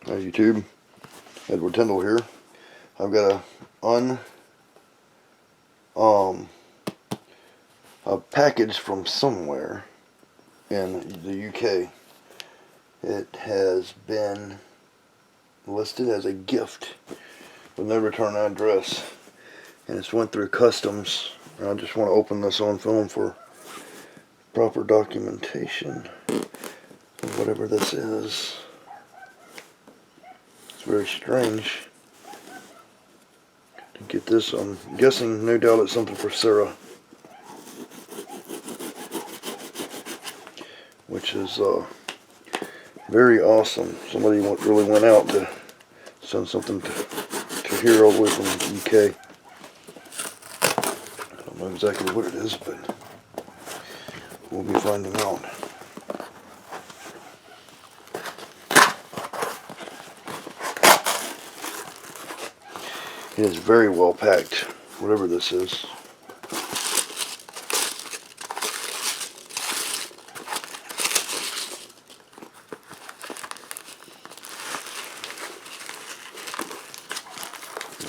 Hi YouTube, Edward Tyndall here. I've got a package from somewhere in the UK. It has been listed as a gift with no return address, and it's went through customs. And I just want to open this on film for proper documentation of whatever this is. It's very strange to get this. I'm guessing, no doubt, it's something for Sarah, which is very awesome. Somebody really went out to send something to here all the way from the UK. I don't know exactly what it is, but we'll be finding out. It is very well packed, whatever this is.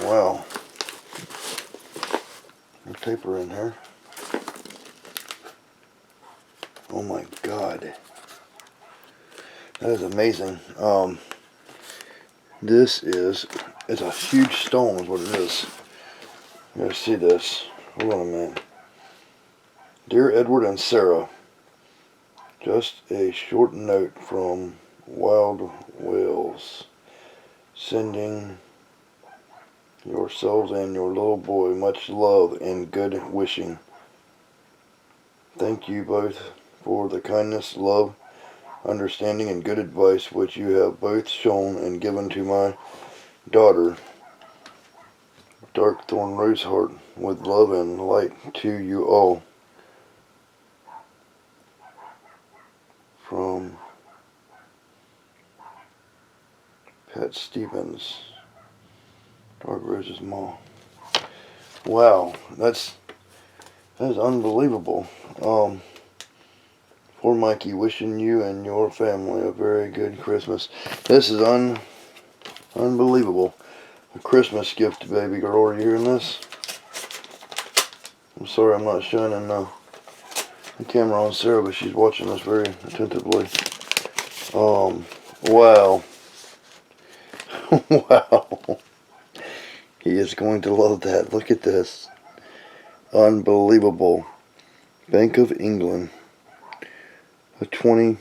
Wow. There's paper in here. Oh my God. That is amazing. This is, it's a huge stone is what it is. You gotta see this. Hold on a minute. Dear Edward and Sarah, just a short note from Wild Wales, sending yourselves and your little boy much love and good wishing. Thank you both for the kindness, love, understanding, and good advice which you have both shown and given to my daughter, Darkthorn Roseheart, with love and light to you all. From Pat Stevens, Dark Rose's mom. Wow, that is unbelievable. For Mikey, wishing you and your family a very good Christmas. This is unbelievable. A Christmas gift, baby girl. Are you hearing this? I'm sorry I'm not shining the camera on Sarah, but she's watching this very attentively. Wow. Wow. He is going to love that. Look at this. Unbelievable. Bank of England. A $20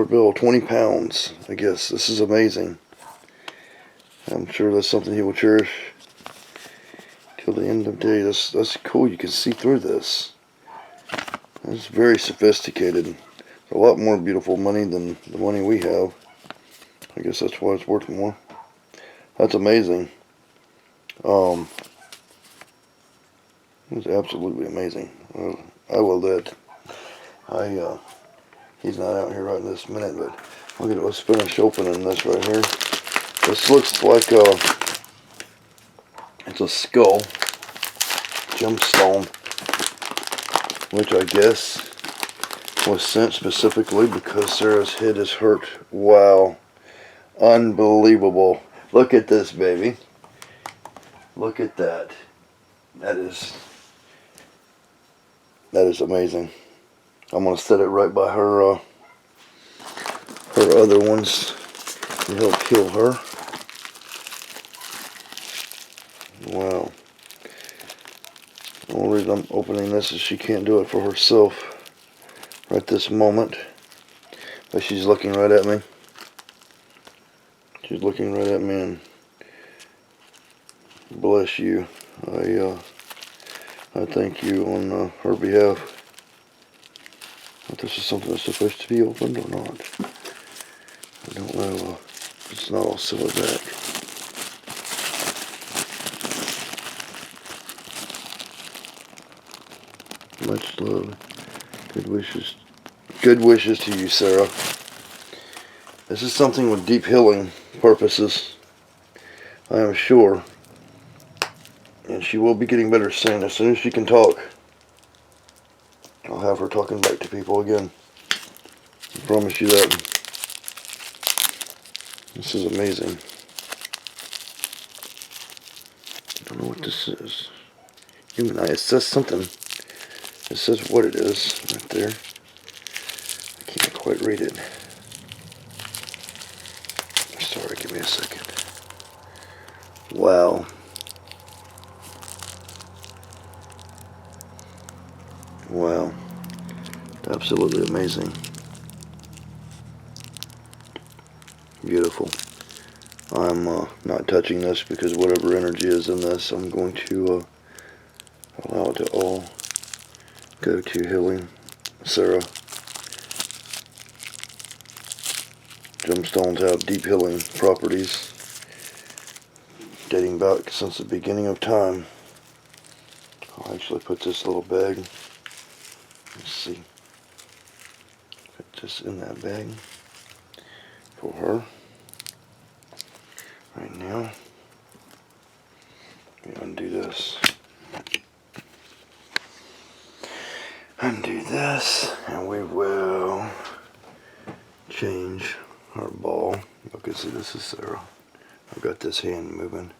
bill. 20 pounds, I guess. This is amazing. I'm sure that's something he will cherish till the end of the day. That's cool. You can see through this. It's very sophisticated. A lot more beautiful money than the money we have. I guess that's why it's worth more. That's amazing. It's absolutely amazing. I love that. He's not out here right this minute, but look at it. Let's finish opening this right here. This looks like it's a skull, gemstone, which I guess was sent specifically because Sarah's head is hurt. Wow. Unbelievable. Look at this, baby. Look at that. That is amazing. I'm going to set it right by her other ones to help heal her. Wow. The only reason I'm opening this is she can't do it for herself right this moment. But she's looking right at me. She's looking right at me, and bless you. I thank you on her behalf. If this is something that's supposed to be opened or not, I don't know. It's not all sealed back. Much love. Good wishes. Good wishes to you, Sarah. This is something with deep healing purposes, I am sure. And she will be getting better soon. As soon as she can talk, I'll have her talking back to people again. I promise you that. This is amazing. I don't know what this is. Human eye. It says something. It says what it is right there. I can't quite read it. Sorry, give me a second. Wow. Wow. Absolutely amazing. Beautiful. I'm not touching this because whatever energy is in this, I'm going to allow it to all go to healing Sarah. Gemstones have deep healing properties dating back since the beginning of time. I'll actually put this little bag. Let's see. Put this in that bag for her right now. Let me undo this. Undo this, and we will change our ball. Okay, so this is Sarah. I've got this hand moving.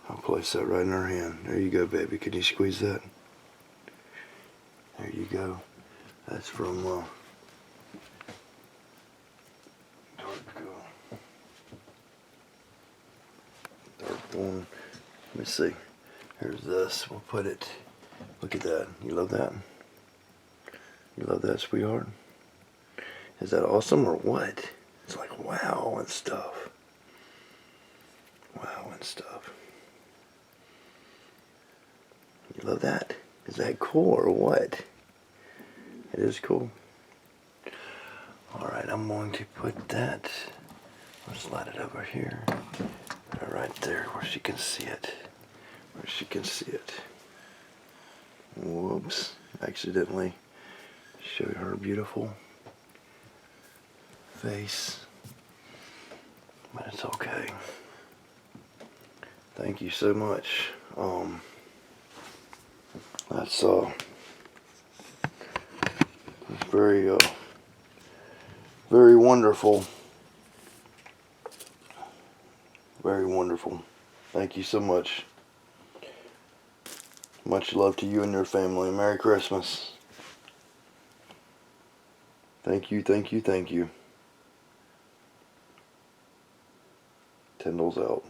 I'll place that right in her hand. There you go, baby. Can you squeeze that? There you go. That's from Darkthorn. Let me see. Here's this. We'll put it. Look at that. You love that? You love that, sweetheart? Is that awesome or what? It's like wow and stuff. Wow and stuff. You love that? Is that cool or what? It is cool. Alright, I'm going to put that. I'll slide it over here. Right there where she can see it. Where she can see it. Whoops. Accidentally showed her beautiful face. But it's okay. Thank you so much. That's very very wonderful. Very wonderful. Thank you so much. Much love to you and your family. Merry Christmas. Thank you, thank you, thank you. Tyndall's out.